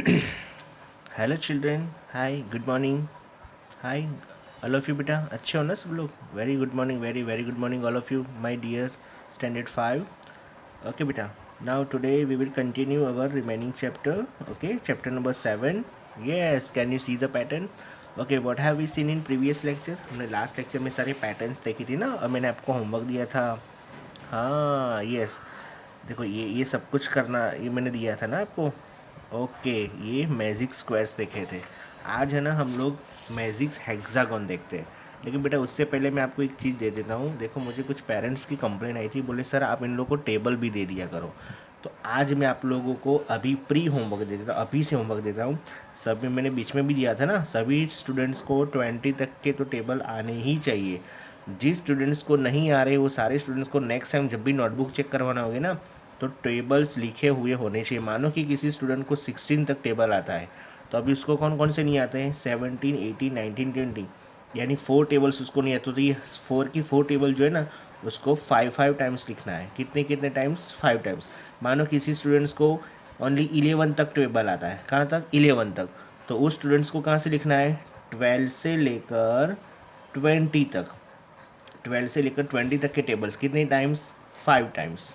Hello children, hi, good morning. Hi all of you. बेटा अच्छे हो ना सब लोग? Very good morning, very very good morning all of you, my dear standard 5। Okay बेटा, now today we will continue our remaining chapter. Okay, chapter number 7। Yes, can you see the pattern? Okay, what have we seen in previous lecture? हमने last lecture में सारे patterns देखी थी ना, और मैंने आपको होमवर्क दिया था। हाँ, यस। देखो, ये सब कुछ करना, ये मैंने दिया था ना आपको। ओके, ये मैजिक स्क्वायर्स देखे थे। आज है ना हम लोग मैजिक हेक्सागन देखते हैं। लेकिन बेटा उससे पहले मैं आपको एक चीज़ दे देता हूँ। देखो, मुझे कुछ पेरेंट्स की कंप्लेन आई थी, बोले सर आप इन लोगों को टेबल भी दे दिया करो। तो आज मैं आप लोगों को अभी प्री होमवर्क दे देता हूँ, अभी से होमवर्क देता हूँ। सब में मैंने बीच में भी दिया था ना, सभी स्टूडेंट्स को 20 तक के तो टेबल आने ही चाहिए। जिस स्टूडेंट्स को नहीं आ रहे वो सारे स्टूडेंट्स को नेक्स्ट टाइम जब भी नोटबुक चेक करवाना होगा ना, तो टेबल्स लिखे हुए होने चाहिए। मानो कि किसी स्टूडेंट को 16 तक टेबल आता है, तो अभी उसको कौन कौन से नहीं आते हैं? 17, 18, 19, 20, यानी 4 टेबल्स उसको नहीं आते। तो ये 4 की 4 टेबल जो है ना, उसको 5 टाइम्स लिखना है। कितने कितने टाइम्स? 5 टाइम्स। मानो किसी स्टूडेंट्स को ओनली 11 तक टेबल आता है। कहाँ तक? 11 तक। तो उस स्टूडेंट्स को कहाँ से लिखना है? 12 से लेकर 20 तक। 12 से लेकर 20 तक के टेबल्स कितने times? 5 times.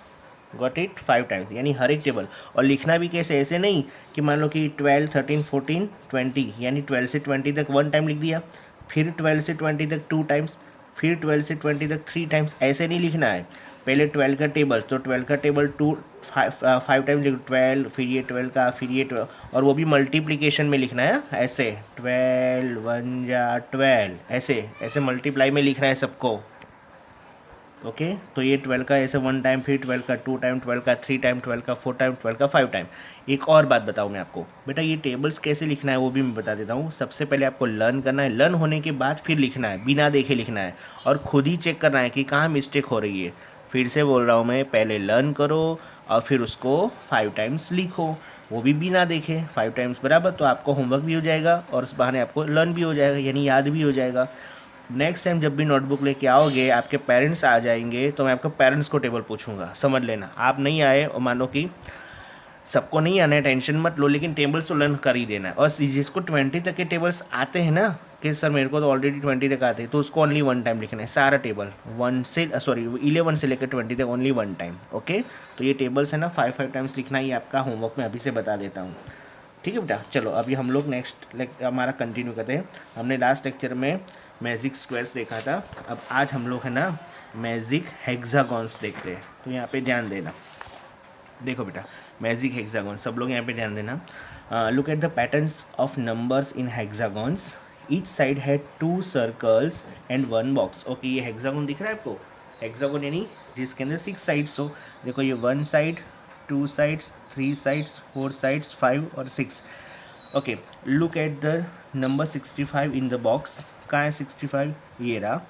Got it? 5 times, यानी हर एक टेबल। और लिखना भी कैसे? ऐसे नहीं कि मान लो कि 12, 13, 14, 20, यानी 12 से 20 तक 1 टाइम लिख दिया, फिर 12 से 20 तक 2 टाइम्स, फिर 12 से 20 तक 3 टाइम्स। ऐसे नहीं लिखना है। पहले 12 का टेबल, तो 12 का टेबल 5 टाइम्स लिखो। 12, फिर ये 12 का, फिर ये 12, और वो भी मल्टीप्लिकेशन में लिखना है। ऐसे 12 1 जा 12, ऐसे ऐसे मल्टीप्लाई में लिखना है सबको। ओके, तो ये 12 का ऐसे 1 टाइम, फिर 12 का 2 टाइम, 12 का 3 टाइम, 12 का 4 टाइम, 12 का 5 टाइम। एक और बात बताऊँ मैं आपको बेटा, ये टेबल्स कैसे लिखना है वो भी मैं बता देता हूँ। सबसे पहले आपको लर्न करना है, लर्न होने के बाद फिर लिखना है, बिना देखे लिखना है, और खुद ही चेक करना है कि कहाँ मिस्टेक हो रही है। फिर से बोल रहा हूँ मैं, पहले लर्न करो और फिर उसको 5 टाइम्स लिखो, वो भी बिना देखे। 5 टाइम्स बराबर, तो आपको होमवर्क भी हो जाएगा और उस बहाने आपको लर्न भी हो जाएगा, यानी याद भी हो जाएगा। नेक्स्ट टाइम जब भी नोटबुक लेके आओगे, आपके पेरेंट्स आ जाएंगे, तो मैं आपके पेरेंट्स को टेबल पूछूंगा। समझ लेना, आप नहीं आए और मानो कि सबको नहीं आना है, टेंशन मत लो, लेकिन टेबल्स तो लर्न कर ही देना है। और जिसको 20 तक के टेबल्स आते हैं ना, कि सर मेरे को तो ऑलरेडी 20 तक आते हैं, तो उसको ओनली 1 टाइम लिखना है सारा टेबल। 1 से सॉरी 11 से लेकर 20 तक ओनली 1 टाइम। ओके, तो ये टेबल्स है ना 5 टाइम्स लिखना ही आपका होमवर्क में अभी से बता देता हूँ। ठीक है बेटा, चलो अभी हम लोग नेक्स्ट हमारा कंटिन्यू करते हैं। हमने लास्ट लेक्चर में मैजिक स्क्वायर्स देखा था। अब आज हम लोग है ना मैजिक हेक्सागॉन्स देखते हैं। तो यहाँ पे ध्यान देना। देखो बेटा, मैजिक हेक्सागॉन, सब लोग यहाँ पे ध्यान देना। Look at the patterns of numbers in hexagons. Each side had 2 circles and 1 box. Okay, ये हेक्सागोन दिख रहा है आपको? हेक्सागोन यानी जिसके अंदर 6 साइड्स हो। देखो, ये 1 साइड, 2 साइड्स, 3 साइड्स, 4 साइड्स, 5 और 6। Okay, look at the number 65 in the box. कहाँ है 65? ये रहा।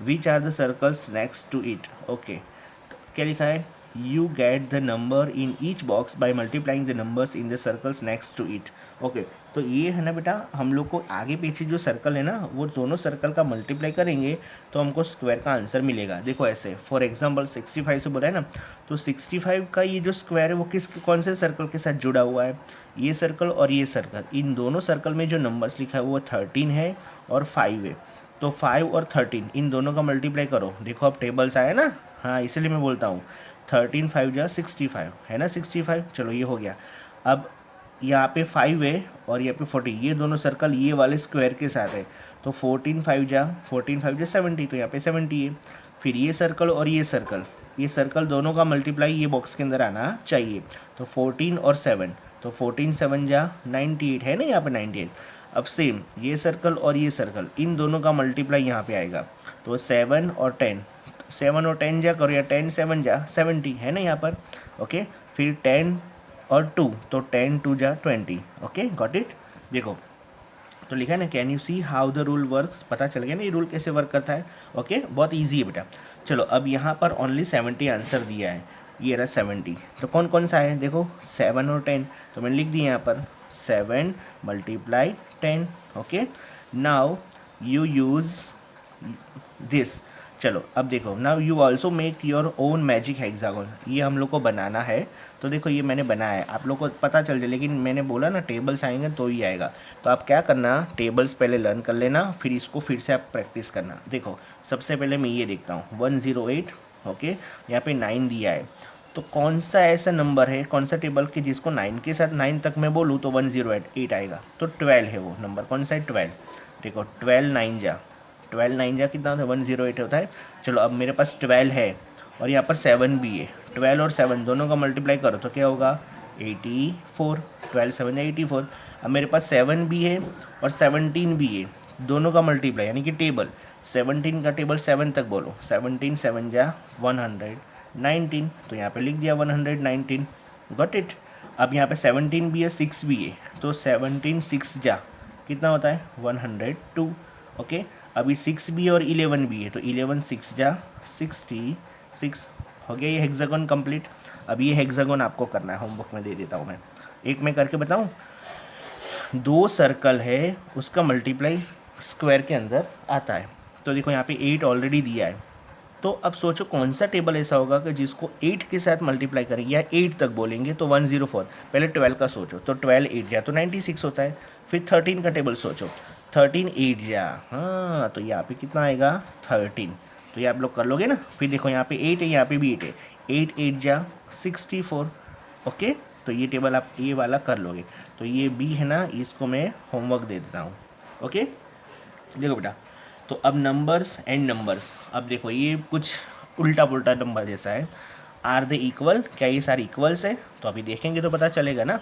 Which are the circles next to it? Okay, क्या लिखा है? You get the number in each box by multiplying the numbers in the circles next to it. Okay, तो ये है ना बेटा, हम लोग को आगे पीछे जो सर्कल है ना, वो दोनों सर्कल का मल्टीप्लाई करेंगे तो हमको स्क्वायर का आंसर मिलेगा। देखो ऐसे, फॉर एग्जांपल 65 से बोला है ना, तो 65 का ये जो स्क्वायर है वो कौन से सर्कल के साथ जुड़ा हुआ है? ये सर्कल और ये सर्कल, इन दोनों सर्कल में जो नंबर्स लिखा है वो 13 है और 5 है। तो 5 और 13 इन दोनों का मल्टीप्लाई करो। देखो अब टेबल्स आया ना, हाँ इसलिए मैं बोलता हूँ। 13 5 जा 65 है ना, 65। चलो ये हो गया। अब यहाँ पे 5 है और यहाँ पे 40, ये दोनों सर्कल ये वाले स्क्वायर के साथ है। तो 14 5 जा 70, तो यहाँ पे 70 है। फिर ये सर्कल और ये सर्कल दोनों का मल्टीप्लाई ये बॉक्स के अंदर आना चाहिए। तो 14 और 7, तो 14 7 जा 98 है ना, यहाँ पे 98। अब सेम ये सर्कल और ये सर्कल, इन दोनों का मल्टीप्लाई यहाँ पे आएगा। तो 7 और 10, 7 और 10 जा करो, या 10 7 जा 70 है ना यहाँ पर। ओके, फिर 10 और 2, तो 10 2 जा 20। Okay, got it? देखो, तो लिखा है ना, can you see how the rule works? पता चल गया ना ये रूल कैसे वर्क करता है। ओके, बहुत ईजी है बेटा। चलो अब यहाँ पर ओनली 70 आंसर दिया है, ये रहा 70। तो कौन कौन सा है? देखो 7 और 10, तो मैंने लिख दिया यहाँ पर 7 multiply 10। Okay, now you use this, चलो अब देखो, now you also make your own magic hexagon. ये हम लोग को बनाना है। तो देखो ये मैंने बनाया है, आप लोग को पता चल जाए, लेकिन मैंने बोला ना टेबल्स आएंगे तो ही आएगा। तो आप क्या करना, टेबल्स पहले लर्न कर लेना, फिर इसको फिर से आप प्रैक्टिस करना। देखो सबसे पहले मैं ये देखता हूँ 108, ओके, यहाँ पे 9 दिया है। तो कौन सा ऐसा नंबर है, कौन सा टेबल कि जिसको 9 के साथ 9 तक मैं बोलूँ तो 108 आएगा। तो 12 है वो नंबर, कौन सा है 12। देखो 12 9 जा, 12 9 जा कितना होता है 108 होता है। चलो अब मेरे पास 12 है और यहाँ पर 7 भी है, 12 और 7 दोनों का मल्टीप्लाई करो तो क्या होगा 84, 12 7 जा 84। अब मेरे पास 7 भी है और 17 भी है, दोनों का मल्टीप्लाई यानी कि टेबल 17 का टेबल 7 तक बोलो, 17 7 जा 119, तो यहाँ पे लिख दिया 119, गॉट इट। अब यहाँ पे 17 भी है 6 भी है, तो 17 6 जा कितना होता है 102, ओके। अभी 6 भी है और 11 भी है, तो 11 6 जा 66, हो गया ये हेक्सागोन कंप्लीट। अब ये हेक्सागोन आपको करना है, होमवर्क में दे देता हूँ मैं, एक मैं करके बताऊँ। 2 सर्कल है उसका मल्टीप्लाई स्क्वायर के अंदर आता है। तो देखो यहाँ पे 8 ऑलरेडी दिया है, तो अब सोचो कौन सा टेबल ऐसा होगा कि जिसको 8 के साथ मल्टीप्लाई करेंगे या 8 तक बोलेंगे तो 104। पहले 12 का सोचो, तो 12 8 जा तो 96 होता है। फिर 13 का टेबल सोचो, 13 8 जा, हाँ तो यहाँ पे कितना आएगा 13। तो ये आप लोग कर लोगे ना। फिर देखो यहाँ पे 8 है, यहाँ पे भी 8 है, 8 8 जा 64, ओके। तो ये टेबल आप ये वाला कर लोगे। तो ये बी है ना, इसको मैं होमवर्क दे देता हूँ, ओके। देखो बेटा, तो अब नंबर्स एंड नंबर्स, अब देखो ये कुछ उल्टा पुल्टा नंबर जैसा है। आर दे इक्वल, क्या ये सारे इक्वल्स है, तो अभी देखेंगे तो पता चलेगा ना।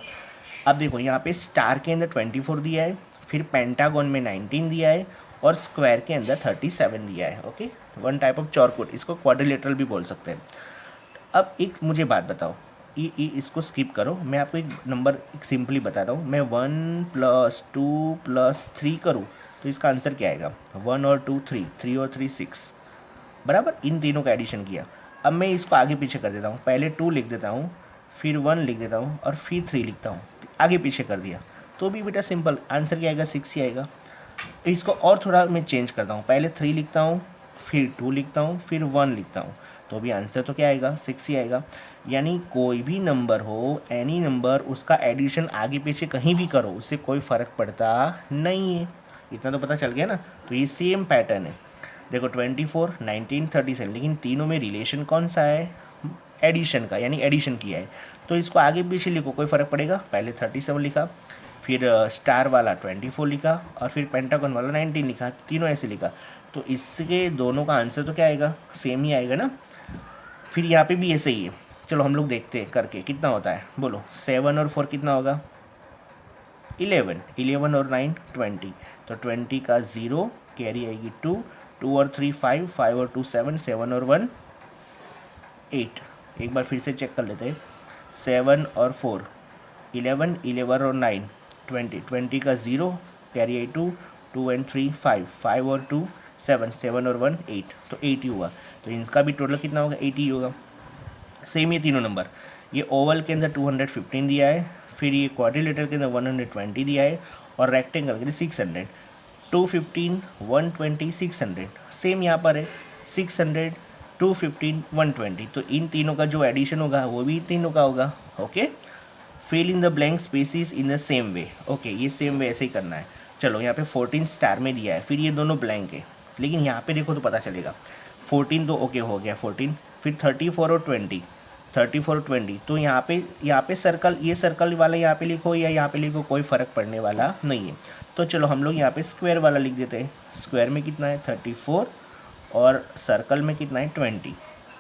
अब देखो यहाँ पे स्टार के अंदर 24 दिया है, फिर पेंटागन में 19 दिया है और स्क्वायर के अंदर 37 दिया है, ओके। वन टाइप ऑफ चौरकुट, इसको क्वाड्रिलेटरल भी बोल सकते हैं। अब एक मुझे बात बताओ, ये इसको स्किप करो, मैं आपको एक नंबर एक सिंपली बता रहा हूँ। मैं 1 + 2 + 3 करूँ तो इसका आंसर क्या आएगा, 1 और 2 3, 3 और 3 6, बराबर। इन तीनों का एडिशन किया। अब मैं इसको आगे पीछे कर देता हूँ, पहले 2 लिख देता हूँ, फिर 1 लिख देता हूँ और फिर 3 लिखता हूँ, आगे पीछे कर दिया तो भी बेटा सिंपल आंसर क्या आएगा 6 ही आएगा। इसको और थोड़ा मैं चेंज करता हूँ, पहले 3 लिखता हूँ, फिर 2 लिखता हूँ, फिर 1 लिखता हूँ, तो भी आंसर तो क्या आएगा 6 ही आएगा। यानी कोई भी नंबर हो, एनी नंबर, उसका एडिशन आगे पीछे कहीं भी करो उससे कोई फ़र्क पड़ता नहीं है। इतना तो पता चल गया ना। तो ये सेम पैटर्न है। देखो 24 19 37, लेकिन तीनों में रिलेशन कौन सा है, एडिशन का, यानी एडिशन किया है। तो इसको आगे पीछे लिखो कोई फ़र्क पड़ेगा, पहले 37 लिखा, फिर स्टार वाला 24 लिखा और फिर पेंटागन वाला 19 लिखा, तीनों ऐसे लिखा। तो इसके दोनों का आंसर तो क्या आएगा, सेम ही आएगा ना। फिर यहाँ पे भी ऐसे ही है। चलो हम लोग देखते हैं करके कितना होता है, बोलो 7 और 4 कितना होगा 11, 11 और 9 20, तो 20 का 0 कैरी आएगी 2, 2 और 3 5, 5 और 2 7, 7 और 1 8। एक बार फिर से चेक कर लेते हैं, 7 और 4 11, 11 और 9 20, 20 का 0 कैरी आई 2, 2 एंड 3 5, 5 और 2 7, 7 और 1 8, तो 8 ही हुआ। तो इनका भी टोटल कितना होगा 80 ही होगा। सेम ये तीनों नंबर, ये ओवल के अंदर 215 दिया है, फिर ये क्वाड्रिलेटरल के अंदर 120 दिया है और रेक्टेंगल के अंदर 600, 215 120 600। सेम यहाँ पर है 600 215 120, तो इन तीनों का जो एडिशन होगा वो भी तीनों का होगा, okay. Fill in the blank spaces in the same way, okay, ये सेम वे ऐसे ही करना है। चलो यहाँ पे 14 स्टार में दिया है, फिर ये दोनों ब्लैंक है, लेकिन यहाँ पे देखो तो पता चलेगा। 14 तो ओके हो गया 14, फिर 34 और 20, 34 और 20, तो यहाँ पे सर्कल, ये सर्कल वाला यहाँ पे लिखो या यहाँ पे लिखो कोई फ़र्क पड़ने वाला नहीं है। तो चलो हम लोग यहाँ पे स्क्वायर वाला लिख देते हैं। स्क्वायर में कितना है 34 और सर्कल में कितना है 20,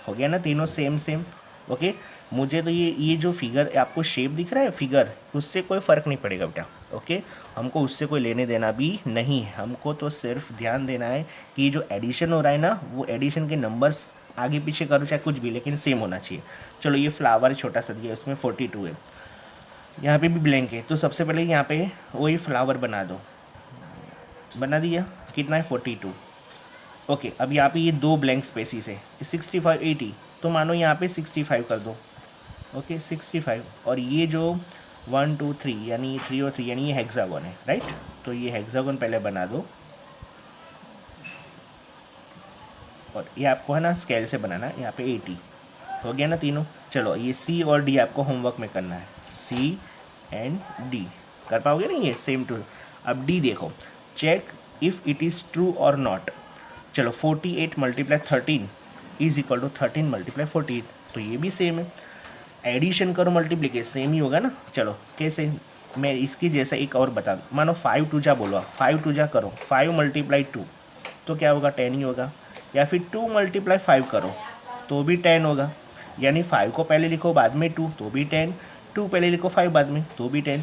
हो गया ना, तीनों सेम सेम, ओके। मुझे तो ये जो फिगर आपको शेप दिख रहा है फिगर, उससे कोई फ़र्क नहीं पड़ेगा बेटा, ओके। हमको उससे कोई लेने देना भी नहीं है, हमको तो सिर्फ ध्यान देना है कि जो एडिशन हो रहा है ना, वो एडिशन के नंबर्स आगे पीछे करो चाहे कुछ भी, लेकिन सेम होना चाहिए। चलो ये फ्लावर छोटा सा दिया, उसमें 42 है, यहाँ पे भी ब्लैंक है, तो सबसे पहले यहाँ पे वही फ्लावर बना दो, बना दिया, कितना है 42, ओके। अब यहाँ पे ये दो ब्लैंक स्पेसिस है 65 80, तो मानो यहाँ पे 65 कर दो, ओके 65, और ये जो 1 2 3 यानी 3 और 3 यानी ये हेक्सागोन है, राइट। तो ये हेक्सागोन पहले बना दो, और ये आपको है ना स्केल से बनाना है। यहाँ पे 80 हो गया ना तीनों। चलो ये सी और डी आपको होमवर्क में करना है, सी एंड डी कर पाओगे ना ये सेम टू। अब डी देखो, check if it is true और नॉट। चलो 48 multiply 13 is equal to 13 multiply 48, तो ये भी सेम है। एडिशन करो मल्टीप्लिकेशन सेम ही होगा ना। चलो कैसे, मैं इसकी जैसा एक और बता दूँ। मानो 5 टू जा बोलो, 5 टू जा करो, 5 मल्टीप्लाई 2 तो क्या होगा 10 ही होगा। या फिर 2 मल्टीप्लाई 5 करो तो भी 10 होगा। यानी 5 को पहले लिखो बाद में 2 तो भी 10, 2 पहले लिखो 5 बाद में तो भी 10,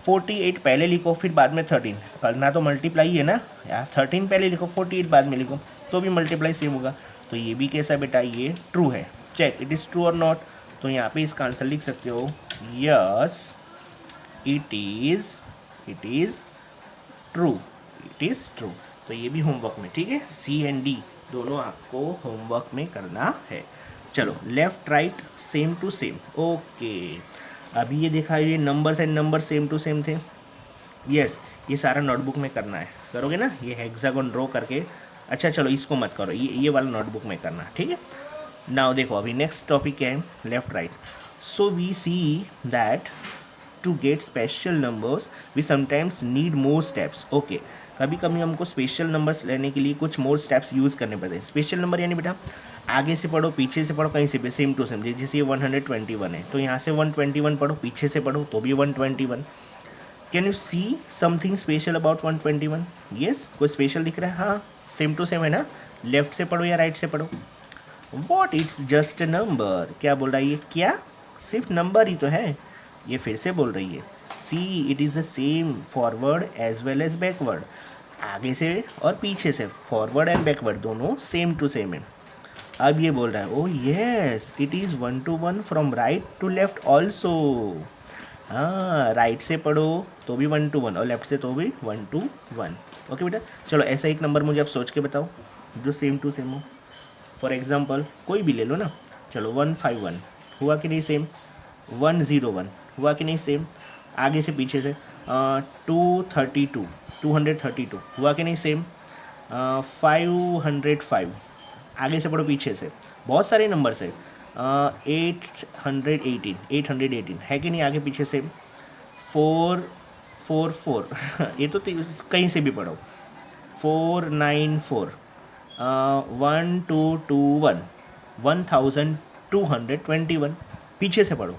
48 पहले लिखो फिर बाद में 13, करना तो मल्टीप्लाई है ना यार। 13 पहले लिखो 48 बाद में लिखो तो भी मल्टीप्लाई सेम होगा। तो ये भी कैसा बेटा, ये ट्रू है। चेक इट इज़ ट्रू और नॉट, तो यहाँ पे इसका आंसर लिख सकते हो yes it is true, it is true. तो ये भी होमवर्क में, ठीक है, सी एंड डी दोनों आपको होमवर्क में करना है। चलो left right same to same, okay. अभी ये देखा, ये numbers and number same to same थे, यस ये सारा नोटबुक में करना है, करोगे ना ये हेक्सागोन ड्रॉ करके। अच्छा चलो इसको मत करो, ये वाला नोटबुक में करना, ठीक है। नाउ देखो अभी नेक्स्ट टॉपिक क्या है, left right. So we see that to get special numbers we sometimes need more steps, okay. कभी कभी हमको स्पेशल नंबर्स लेने के लिए कुछ मोर स्टेप्स यूज़ करने पड़ते हैं। स्पेशल नंबर यानी बेटा आगे से पढ़ो पीछे से पढ़ो कहीं से भी सेम टू सेम। जैसे ये 121 है तो यहाँ से 121 पढ़ो, पीछे से पढ़ो तो भी 121। Can you see something special about 121? Yes, कोई स्पेशल दिख रहा है? हाँ सेम टू सेम है ना। लेफ्ट से पढ़ो या राइट से पढ़ो। What, it's just a number. क्या बोल रहा है ये, क्या सिर्फ नंबर ही तो है। ये फिर से बोल रही है, see it is the same forward as well as backward. आगे से और पीछे से, फॉरवर्ड एंड बैकवर्ड दोनों सेम टू सेम है। अब ये बोल रहा है, oh yes it is 1 to 1 from right to left also. हाँ राइट से पढ़ो तो भी 1 to 1 और लेफ्ट से तो भी 1 to 1। ओके बेटा, चलो ऐसा एक नंबर मुझे आप सोच के बताओ जो सेम टू सेम हो। फॉर एग्जाम्पल कोई भी ले लो ना। चलो 151 हुआ कि नहीं सेम, 101 हुआ कि नहीं सेम, आगे से पीछे से 232 हुआ कि नहीं सेम, 505 आगे से पढ़ो पीछे से, बहुत सारे नंबर्स है। 818 है कि नहीं आगे पीछे से, 444 ये तो कहीं से भी पढ़ो, 494 1221 1221 पीछे से पढ़ो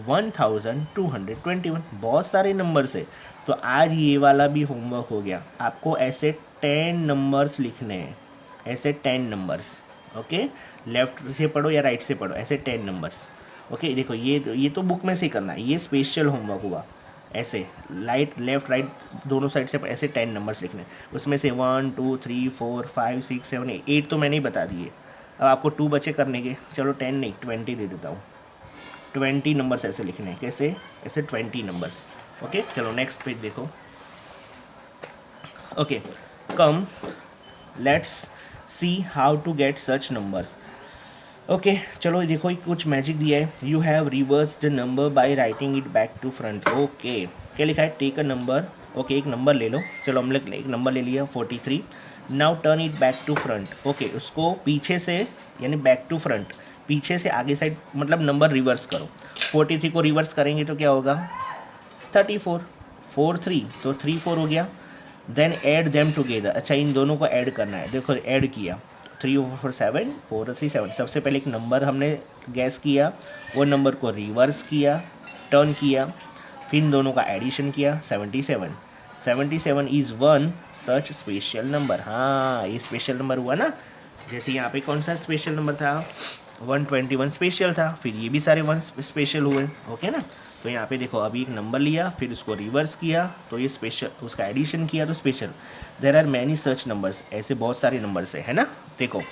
1221, बहुत सारे नंबर्स है। तो आज ये वाला भी होमवर्क हो गया, आपको ऐसे 10 नंबर्स लिखने हैं, ऐसे 10 नंबर्स, ओके। लेफ्ट से पढ़ो या राइट से पढ़ो, ऐसे 10 नंबर्स, ओके। देखो ये तो बुक में से ही करना है, ये स्पेशल होमवर्क हुआ। ऐसे लेफ्ट राइट दोनों साइड से ऐसे 10 नंबर्स लिखने, उसमें से 1 2 3 4 5 6 7 8 तो मैंने ही बता दिए। अब आपको 2 बचे करने के, चलो 10 नहीं 20 दे देता हूँ। 20 नंबर्स ऐसे लिखने हैं, कैसे, ऐसे 20 नंबर्स, ओके। चलो नेक्स्ट पेज देखो, okay. Come let's see how to get such numbers, okay. चलो देखो कुछ मैजिक दिया है, you have reversed number by writing it back to front, okay. क्या लिखा है, टेक अ नंबर, ओके एक नंबर ले लो। चलो हम लोग एक नंबर ले लिया 43, now turn it back to front, okay. उसको पीछे से यानी बैक टू फ्रंट, पीछे से आगे साइड मतलब नंबर रिवर्स करो। 43 को रिवर्स करेंगे तो क्या होगा 34, 43 तो 34 हो गया। देन ऐड देम टुगेदर, अच्छा इन दोनों को ऐड करना है। देखो ऐड किया 3 4 7 4 3 7, सबसे पहले एक नंबर हमने गैस किया, वो नंबर को रिवर्स किया, टर्न किया, फिर इन दोनों का एडिशन किया 77। 77 is one such special number, हाँ ये स्पेशल नंबर हुआ ना। जैसे यहाँ पे कौन सा स्पेशल नंबर था, 121 स्पेशल था, फिर ये भी सारे 1 स्पेशल हुए, ओके ना। तो यहाँ पे देखो अभी एक नंबर लिया फिर उसको रिवर्स किया तो ये स्पेशल, उसका एडिशन किया तो special. There are many such numbers, ऐसे बहुत सारे नंबर्स है ना। देखो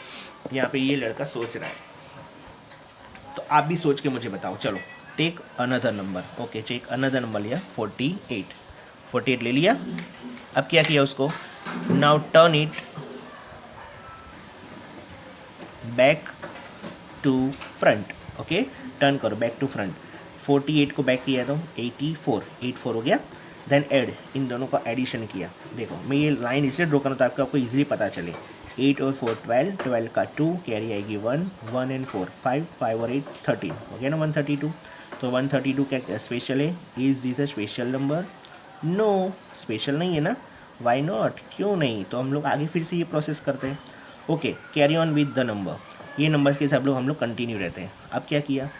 यहाँ पे ये लड़का सोच रहा है, तो आप भी सोच के मुझे बताओ। चलो take another number, okay take another number लिया 48 ले लिया। अब क्या किया उसको, now turn it back to front, okay turn करो बैक टू फ्रंट। 48 को बैक किया तो 84 हो गया। देन ऐड, इन दोनों का एडिशन किया। देखो मैं ये लाइन इसलिए ड्रॉ करूँ ताकि आपको इजीली पता चले। 8 और 4 12, 12 का 2, कैरी आएगी 1, 1 एंड 4 5, 5 और 8 13, हो गया ना 132। तो 132 क्या स्पेशल है? Is this a special number? No, special नहीं है ना। वाई नॉट, क्यों नहीं? तो हम लोग आगे फिर से ये प्रोसेस करते हैं। Okay, carry on with the number. ये नंबर के साथ हम लोग कंटिन्यू रहते हैं। अब क्या किया,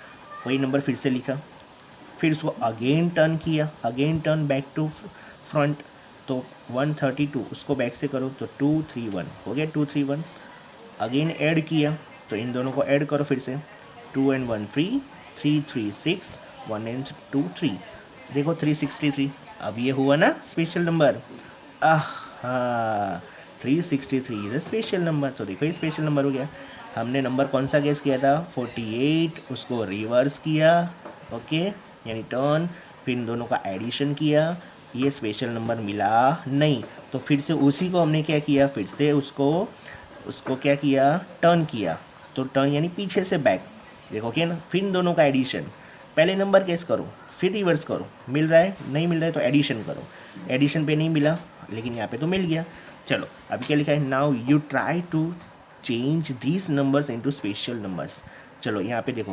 वही नंबर फिर से लिखा, फिर उसको अगेन टर्न किया, again turn back to front. तो 132 उसको बैक से करो तो 231 हो गया, 231। अगेन ऐड किया, तो इन दोनों को ऐड करो फिर से, 2 एंड 1 3, 3 3 6, 1 एंड 2 3, देखो 363। अब ये हुआ ना स्पेशल नंबर। हाँ, 363 इज स्पेशल नंबर। तो देखो ये स्पेशल नंबर हो गया। हमने नंबर कौन सा गेस किया था? 48, उसको रिवर्स किया, ओके, यानी टर्न, फिर इन दोनों का एडिशन किया, ये स्पेशल नंबर मिला नहीं। तो फिर से उसी को हमने क्या किया, फिर से उसको उसको क्या किया, टर्न किया। तो टर्न यानी पीछे से बैक, देखो क्या ना, फिर इन दोनों का एडिशन, पहले नंबर गेस करो फिर रिवर्स करो, मिल रहा है, नहीं मिल रहा है तो एडिशन करो। एडिशन पे नहीं मिला, लेकिन यहाँ पे तो मिल गया। चलो अब क्या लिखा है, now you try to change these numbers into special numbers. चलो यहाँ पे देखो,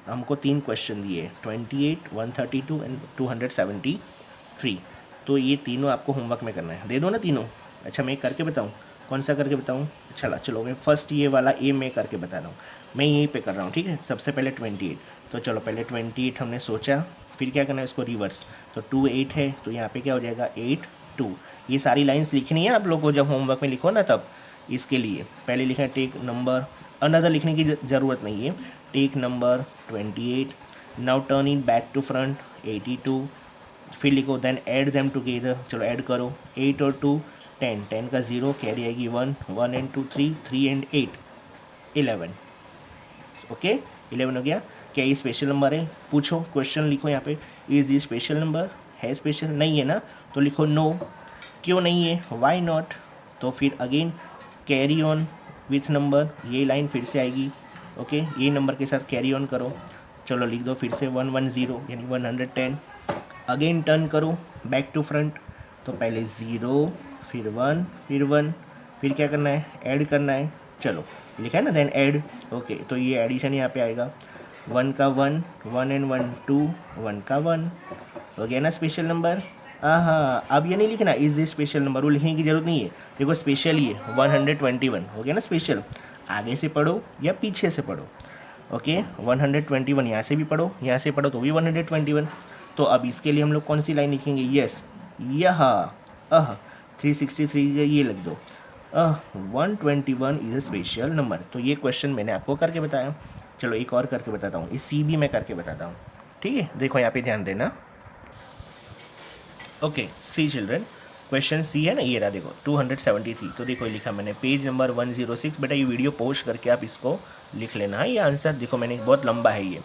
हमको 3 क्वेश्चन दिए, 28, 132 एंड 273। तो ये तीनों आपको होमवर्क में करना है, दे दो ना तीनों। अच्छा मैं करके बताऊँ, कौन सा करके बताऊँ? चलो मैं फर्स्ट ये वाला ए मैं करके बता रहा हूँ, मैं यहीं पे कर रहा हूँ, ठीक है। सबसे पहले 28, तो चलो पहले 28 हमने सोचा, फिर क्या करना है इसको रिवर्स। तो 2 8 है, तो यहाँ पे क्या हो जाएगा 8 2। ये सारी लाइंस लिखनी है आप लोग को, जब होमवर्क में लिखो ना तब। इसके लिए पहले लिखना टेक नंबर, अनदर लिखने की ज़रूरत नहीं है। Take number 28, now turn in back to front 82, फिर लिखो देन ऐड देम टुगेदर। चलो ऐड करो, 8 और 2 10, 10 का 0, कैरी आएगी 1, 1 एंड 2 3, 3 एंड 8 11, ओके 11 हो गया। क्या ये स्पेशल नंबर है? पूछो, क्वेश्चन लिखो यहाँ पे, इज ये स्पेशल नंबर? है स्पेशल? नहीं है ना, तो लिखो नो। क्यों नहीं है? Why not. तो फिर again carry on with number, ये लाइन फिर से आएगी, ओके, ये नंबर के साथ कैरी ऑन करो। चलो लिख दो फिर से 110 यानी 110। अगेन टर्न करो बैक टू फ्रंट, तो पहले 0, फिर 1, फिर 1, फिर क्या करना है, ऐड करना है। चलो लिखा है ना देन ऐड, ओके, तो ये एडिशन यहाँ पे आएगा, 1 का 1, 1 एंड 1 2, 1 का 1, हो गया ना स्पेशल नंबर। हाँ, अब ये नहीं लिखना इज दिस स्पेशल नंबर, वो लिखने की जरूरत नहीं है। देखो स्पेशल ही है, 121 हो गया ना स्पेशल। आगे से पढ़ो या पीछे से पढ़ो, ओके 121 यहाँ से भी पढ़ो, यहाँ से पढ़ो तो भी 121। तो अब इसके लिए हम लोग कौन सी लाइन लिखेंगे? यस, यह 363 ये लिख दो, 121 इज अ स्पेशल नंबर। तो ये क्वेश्चन मैंने आपको करके बताया। चलो एक और करके बताता हूँ, इस सी भी मैं करके बताता हूँ, ठीक है। देखो यहाँ पे ध्यान देना, ओके सी चिल्ड्रन, क्वेश्चन सी है ना, ये रहा देखो 273। तो देखो लिखा मैंने पेज नंबर 106। बेटा ये वीडियो पोस्ट करके आप इसको लिख लेना है, ये आंसर देखो मैंने, बहुत लंबा है ये,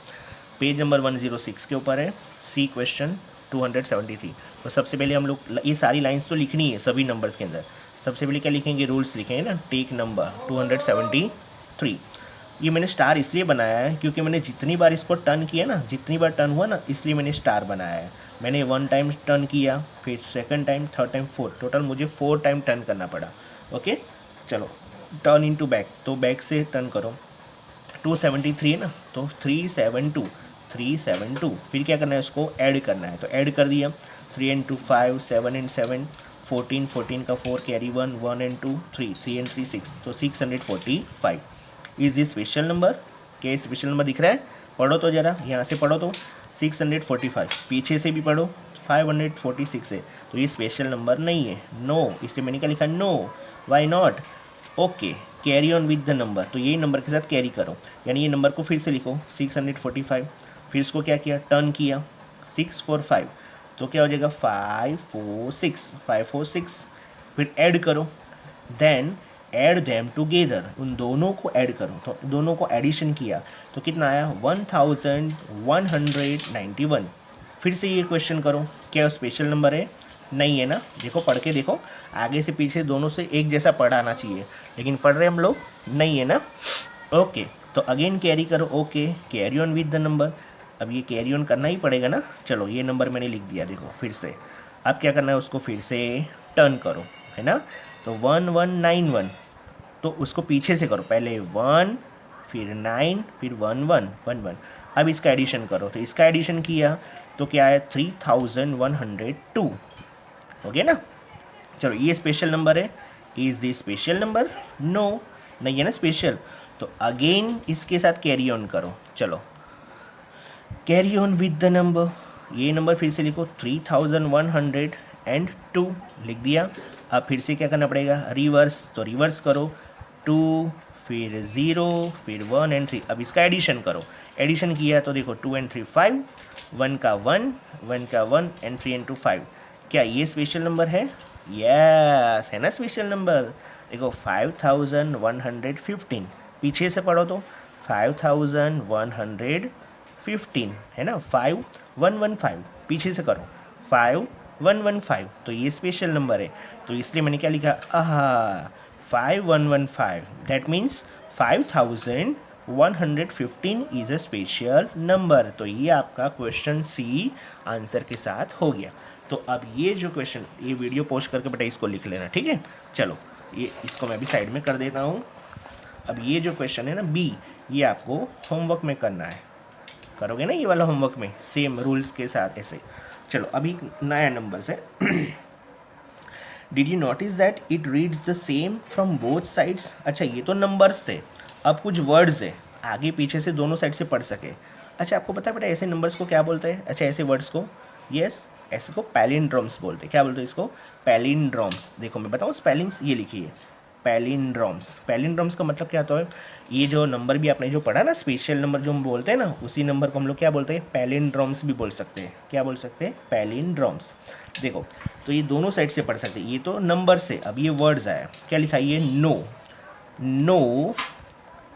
पेज नंबर 106 के ऊपर है, सी क्वेश्चन 273। तो सबसे पहले हम लोग ये सारी लाइंस तो लिखनी है सभी नंबर्स के अंदर। सबसे पहले क्या लिखेंगे, रूल्स लिखेंगे ना, टेक नंबर 273। ये मैंने स्टार इसलिए बनाया है क्योंकि मैंने जितनी बार इसको टर्न किया ना, जितनी बार टर्न हुआ ना, इसलिए मैंने स्टार बनाया है। मैंने 1 टाइम टर्न किया, फिर 2nd time, 3rd time, 4th, total मुझे 4 टाइम टर्न करना पड़ा, ओके। चलो टर्न इनटू बैक, तो बैक से टर्न करो, 273 है ना, तो 372, 372, फिर क्या करना है, उसको ऐड करना है, तो ऐड कर दिया, 3 एंड 2 5, 7 एंड 7 14, 14 का 4, कैरी 1, 1 एंड 2 3, 3 एंड 3 6, तो 645 इज ये स्पेशल नंबर। क्या स्पेशल नंबर दिख रहा है? पढ़ो तो ज़रा, यहाँ से पढ़ो तो 645, पीछे से भी पढ़ो 546 है, तो ये स्पेशल नंबर नहीं है, नो। इसलिए मैंने क्या लिखा, no. Why not? Okay, carry on with the number, तो यही नंबर के साथ कैरी करो, यानी ये नंबर को फिर से लिखो 645, फिर इसको क्या किया, टर्न किया 645, तो क्या हो जाएगा 546, 546, फिर ऐड करो, देन ऐड देम टुगेदर, उन दोनों को ऐड करो, तो दोनों को एडिशन किया तो कितना आया, 1191। फिर से ये क्वेश्चन करो, क्या स्पेशल नंबर है? नहीं है ना, देखो पढ़ के देखो, आगे से पीछे दोनों से एक जैसा पढ़ाना चाहिए, लेकिन पढ़ रहे हम लोग नहीं है ना, ओके। तो अगेन कैरी करो, okay, carry on with the number, अब ये कैरी ऑन करना ही पड़ेगा ना। चलो ये नंबर मैंने लिख दिया, देखो फिर से, अब क्या करना है, उसको फिर से टर्न करो, है ना। तो 1191, तो उसको पीछे से करो, पहले 1 फिर 9 फिर 1 1 1 1। अब इसका एडिशन करो, तो इसका एडिशन किया तो क्या है 3102, हो गया ना। चलो ये स्पेशल नंबर है, is this special number? No, नहीं है ना स्पेशल। तो अगेन इसके साथ कैरी ऑन करो, चलो carry on with the number. ये नंबर फिर से लिखो 3102 लिख दिया। अब फिर से क्या करना पड़ेगा, रिवर्स, तो रिवर्स करो 2 फिर 0 फिर 1 एंड 3। अब इसका एडिशन करो, एडिशन किया तो देखो 2 एंड 3 5, 1 का 1 1 का 1 एंड 3 एंड 2 5। क्या ये स्पेशल नंबर है? यस, है ना स्पेशल नंबर। देखो 5115, पीछे से पढ़ो तो 5115 है ना, 5115, पीछे से करो 5115, तो ये स्पेशल नंबर है। तो इसलिए मैंने क्या लिखा, 5115, that means 5115 is a special number. तो ये आपका क्वेश्चन सी आंसर के साथ हो गया। तो अब ये जो क्वेश्चन, ये वीडियो पोस्ट करके बेटा इसको लिख लेना, ठीक है। चलो ये इसको मैं भी साइड में कर देता हूँ। अब ये जो क्वेश्चन है ना बी, ये आपको होमवर्क में करना है, करोगे ना ये वाला होमवर्क में सेम रूल्स के साथ ऐसे। चलो अभी नया नंबर से did you notice that it reads the same from both sides. अच्छा ये तो नंबर्स थे, अब कुछ वर्ड्स है, आगे पीछे से दोनों साइड से पढ़ सके। अच्छा आपको पता है बेटा ऐसे नंबर्स को क्या बोलते हैं? अच्छा ऐसे वर्ड्स को, यस ऐसे को पैलिंड्रोम्स बोलते हैं। क्या बोलते हैं इसको? पैलिंड्रोम्स। देखो मैं बताऊँ स्पेलिंग्स, ये लिखिए पैलिंड्रोम्स। पैलिंड्रोम्स का मतलब क्या होता है? ये जो नंबर भी आपने जो पढ़ा ना, स्पेशल नंबर जो हम बोलते हैं ना, उसी नंबर को हम लोग क्या बोलते हैं? पैलिंड्रोम्स भी बोल सकते हैं। क्या बोल सकते हैं? पैलिंड्रोम्स। देखो तो ये दोनों साइड से पढ़ सकते हैं, ये तो नंबर से। अब ये वर्ड्स आया, क्या लिखा है ये? No, no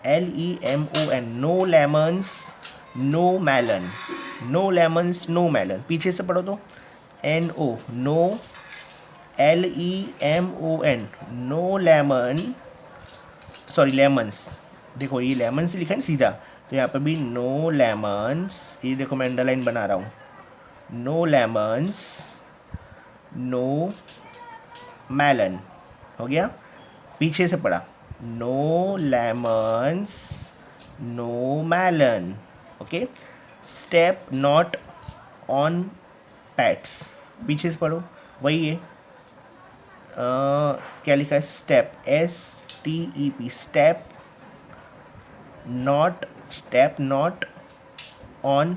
LEMON, no lemons no melon, no lemons no melon. पीछे से पढ़ो तो NO, no LEMON, no lemon, sorry lemons. देखो ये लेमन से लिखा है ना सीधा, तो यहाँ पर भी नो लेमन्स, ये देखो मैं अंडरलाइन बना रहा हूँ, नो लेमन्स नो मेलन, हो गया। पीछे से पढ़ा no lemons no melon, okay. Step not on pets, पीछे से पढ़ो वही है। क्या लिखा है? Step, STEP, step not on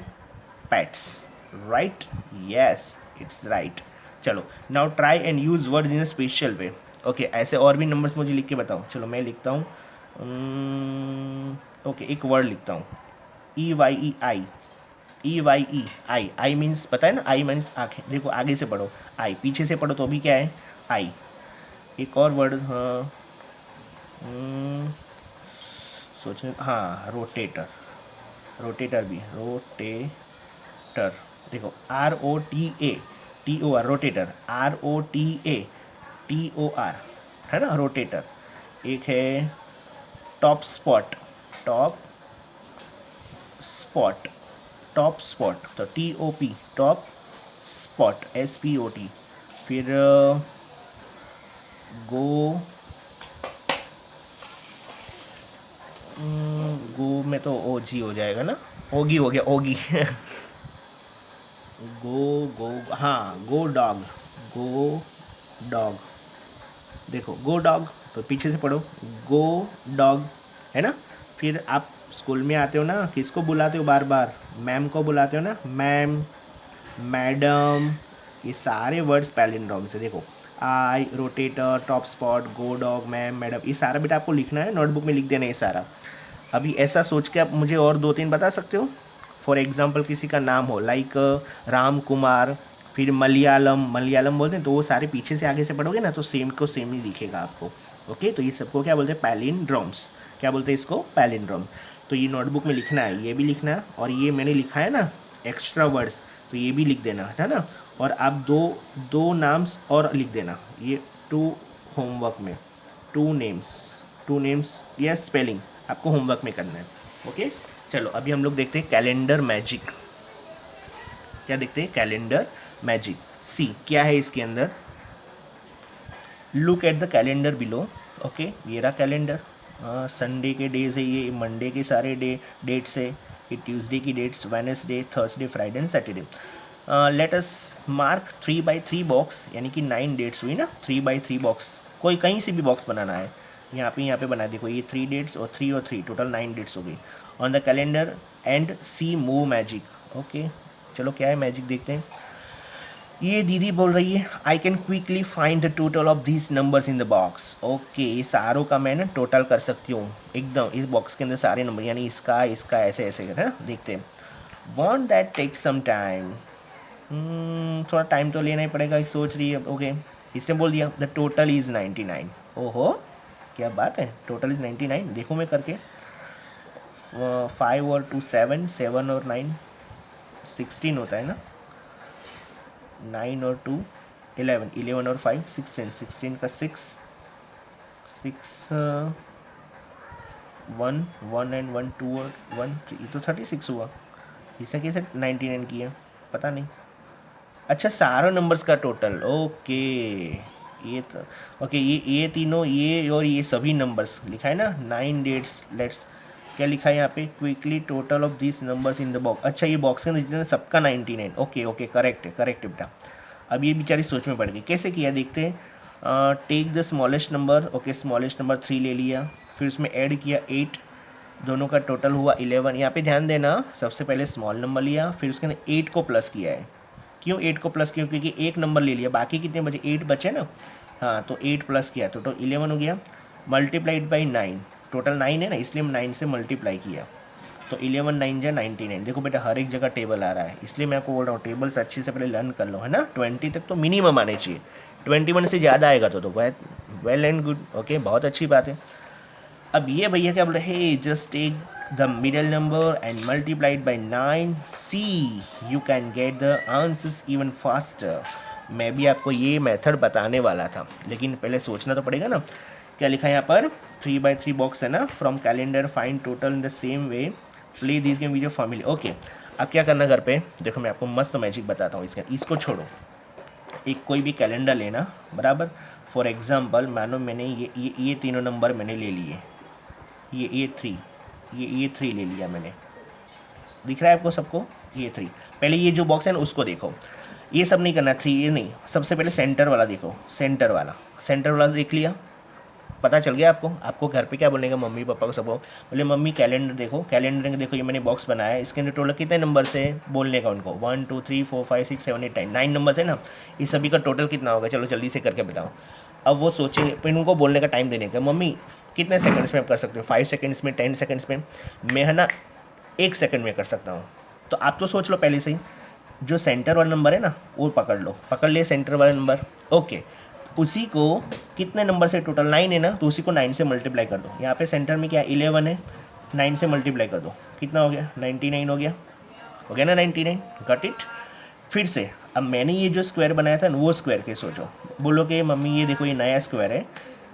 pets, right? Yes it's right. चलो now try and use words in a special way. Okay ऐसे और भी नंबर्स मुझे लिख के बताओ। चलो मैं लिखता हूँ, ओके एक वर्ड लिखता हूँ, EYEI, EYE, आई मीन्स पता है ना, आई मीन्स आँखें। देखो आगे से पढ़ो आई, पीछे से पढ़ो तो भी क्या है? आई। एक और वर्ड, हाँ सोचने, हाँ रोटेटर, रोटेटर भी, रोटेटर। देखो ROTATOR, रोटेटर, ROTATOR, है ना रोटेटर। एक है top spot, top spot, top spot तो TOP, टॉप स्पॉट, SPOT। फिर गो, गो में तो OG हो जाएगा ना, ओगी हो गया, ओगी गो, हाँ गो डॉग, गो डॉग। देखो गो डॉग, तो पीछे से पढ़ो गो डॉग, है ना। फिर आप स्कूल में आते हो ना, किसको बुलाते हो बार बार? मैम को बुलाते हो ना, मैम, मैडम। ये सारे वर्ड्स पैलिंड्रोम से। देखो आई, रोटेटर, टॉप स्पॉट, गो डॉग, मैम, मैडम, ये सारा बेटा आपको लिखना है, नोटबुक में लिख देना ये सारा। अभी ऐसा सोच के आप मुझे और 2-3 बता सकते हो। फॉर एग्जाम्पल किसी का नाम हो लाइक राम कुमार, फिर मलयालम, मलयालम बोलते हैं, तो वो सारे पीछे से आगे से पढ़ोगे ना तो सेम को सेम ही दिखेगा आपको। ओके तो ये सबको क्या बोलते हैं? पैलिंड्रोम्स। क्या बोलते हैं इसको? पैलिंड्रोम। तो ये नोटबुक में लिखना है, ये भी लिखना है, और ये मैंने लिखा है ना एक्स्ट्रा वर्ड्स, तो ये भी लिख देना है ना। और आप दो नाम्स और लिख देना, ये 2 होमवर्क में, 2 नेम्स या स्पेलिंग आपको होमवर्क में करना है। ओके चलो अभी हम लोग देखते हैं कैलेंडर मैजिक। क्या देखते हैं? Calendar magic. सी क्या है इसके अंदर? Look at the calendar below. Okay, ये रहा कैलेंडर। संडे के डेज है ये, मंडे के सारे डेट्स है, ये ट्यूसडे की dates, Wednesday, Thursday, Friday and Saturday. Let us mark 3x3 box, यानी कि 9 डेट्स हुई ना, 3x3 बॉक्स, कोई कहीं से भी बॉक्स बनाना है, यहाँ पे बना देखो, ये 3 डेट्स और 3 टोटल 9 डेट्स हो गई on the calendar and see move magic. Okay, चलो क्या है मैजिक देखते हैं। ये दीदी बोल रही है I can quickly find the total of these numbers in the box. Okay, ये सारों का मैं ना टोटल कर सकती हूँ एकदम, इस बॉक्स के अंदर सारे नंबर, यानी इसका इसका ऐसे ऐसे है ना, देखते हैं। Won't that take some time, थोड़ा टाइम तो लेना ही पड़ेगा, सोच रही है। ओके, इसने बोल दिया द टोटल इज़ 99। ओहो, क्या बात है, टोटल इज़ 99। देखो मैं करके, 5 और 2 7, 7 और 9 16 होता है ना, 9 और 2 11, 11 और 5 16, 16 का 6 6 1 1 एंड 1 2 और 1 3, तो 36 हुआ। इसने कैसे 99 किया, पता नहीं। अच्छा, सारे नंबर्स का टोटल, ओके, ये तो ओके, ये तीनों, ये और ये सभी नंबर्स लिखा है ना, 9 डेट्स। लेट्स, क्या लिखा है यहाँ पे, quickly total of this numbers in the box. अच्छा, ये बॉक्स के अंदर जितने सबका 99। ओके ओके, करेक्ट है बेटा। अब ये बेचारी सोच में पड़ गई, कैसे किया देखते हैं। Take the smallest number, okay, smallest number 3 ले लिया, फिर उसमें ऐड किया 8, दोनों का टोटल हुआ 11। यहाँ पे ध्यान देना, सबसे पहले स्मॉल नंबर लिया, फिर उसके अंदर 8 को प्लस किया है। क्यों 8 को प्लस किया, क्योंकि एक नंबर ले लिया, बाकी कितने बचे, 8 बचे ना। हाँ, तो 8 प्लस किया तो 11 हो गया, मल्टीप्लाइड बाई 9, टोटल 9 है ना, इसलिए हम 9 से मल्टीप्लाई किया, तो 11 9 जा 99। देखो बेटा, हर एक जगह टेबल आ रहा है, इसलिए मैं आपको बोल रहा हूँ टेबल्स अच्छे से पहले लर्न कर लो, है ना। 20 तक तो मिनिमम आने चाहिए, 21 से ज़्यादा आएगा तो वेल एंड गुड, ओके, बहुत अच्छी बात है। अब ये भैया क्या बोल रहे हैं, just take the middle number and multiplied by 9, see you can get the answers even faster. मैं भी आपको ये मेथड बताने वाला था, लेकिन पहले सोचना तो पड़ेगा ना। क्या लिखा है यहाँ पर, 3x3 बॉक्स है ना, from calendar find total in the same way, play this game with your family. Okay, अब क्या करना घर पे, देखो मैं आपको मस्त मैजिक बताता हूँ इसका। इसको छोड़ो, एक कोई भी कैलेंडर लेना, बराबर। फॉर एग्जाम्पल मानो मैंने ये तीनों नंबर मैंने ले लिए, ये 3, ये 3 ले लिया मैंने, दिख रहा है आपको सबको, ये 3। पहले ये जो बॉक्स है ना उसको देखो, ये सब नहीं करना, 3 ये नहीं, सबसे पहले सेंटर वाला देखो, सेंटर वाला देख लिया, पता चल गया आपको। आपको घर पे क्या बोलने का, मम्मी पापा को सबको बोले मम्मी कैलेंडर देखो, ये मैंने बॉक्स बनाया है, इसके अंदर टोटल कितने नंबर से बोलने का उनको, 1 2 3 4 5 6 7 8 9 नंबर है ना, इस सभी का टोटल कितना होगा, चलो जल्दी से करके बताओ। अब वो सोचेंगे, फिर उनको बोलने का टाइम देने का, मम्मी कितने सेकंड्स में आप कर सकते हो, 5 सेकंड्स में, 10 सेकंड्स में, मैं है ना 1 सेकंड में कर सकता हूँ। तो आप तो सोच लो पहले से ही, जो सेंटर वाला नंबर है ना वो पकड़ लिए सेंटर वाला नंबर। ओके, उसी को कितने नंबर से, टोटल 9 है ना, तो उसी को 9 से मल्टीप्लाई कर दो। यहाँ पे सेंटर में क्या 11 है, 9 से मल्टीप्लाई कर दो, कितना हो गया, 99 हो गया ना 99, गट इट। फिर से अब मैंने ये जो स्क्वायर बनाया था ना, वो स्क्वायर के सोचो, बोलो कि मम्मी ये देखो ये नया स्क्वायर है,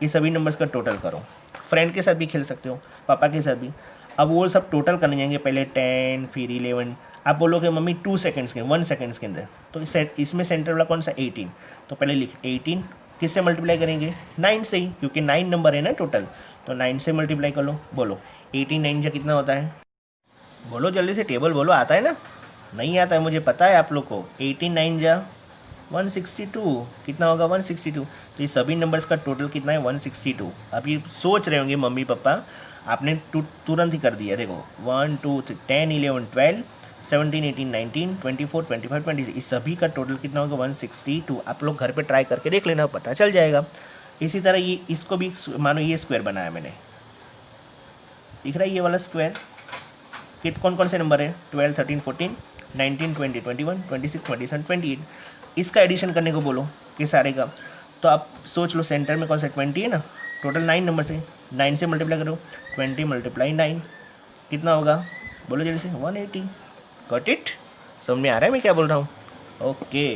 ये सभी नंबर्स का टोटल करो। फ्रेंड के साथ भी खेल सकते हो, पापा के साथ भी। अब वो सब टोटल करने जाएंगे, पहले 10 फिर 11, आप बोलोगे मम्मी 2 सेकंड्स के 1 सेकंड्स के अंदर, तो इसमें सेंटर वाला कौन सा 18, तो पहले लिख 18 किससे मल्टीप्लाई करेंगे, 9 से ही, क्योंकि 9 नंबर है ना टोटल, तो 9 से मल्टीप्लाई कर लो। बोलो 18 9 जा कितना होता है, बोलो जल्दी से, टेबल बोलो, आता है ना, नहीं आता है मुझे पता है आप लोग को। 18 9 जा 162, कितना होगा 162, तो ये सभी नंबर्स का टोटल कितना है 162। अब ये सोच रहे होंगे मम्मी पापा, आपने तुरंत ही कर दिया, देखो 1 2 3 10 11 12 17 18 19 24 25 26, इस सभी का टोटल कितना होगा 162। आप लोग घर पे ट्राई करके देख लेना, पता चल जाएगा। इसी तरह ये इसको भी मानो ये स्क्वायर बनाया मैंने, दिख रहा है ये वाला स्क्वायर, कित कौन कौन से नंबर है, 12 13 14 19 20 21 26 27 28, इसका एडिशन करने को बोलो कि सारे का। तो आप सोच लो सेंटर में कौन सा 20 है ना, टोटल 9 नंबर से, 9 से मल्टीप्लाई करो, 20 मल्टीप्लाई 9 कितना होगा, बोलो जल्दी से, 180। गॉट इट, समझ में आ रहा है मैं क्या बोल रहा हूँ। ओके,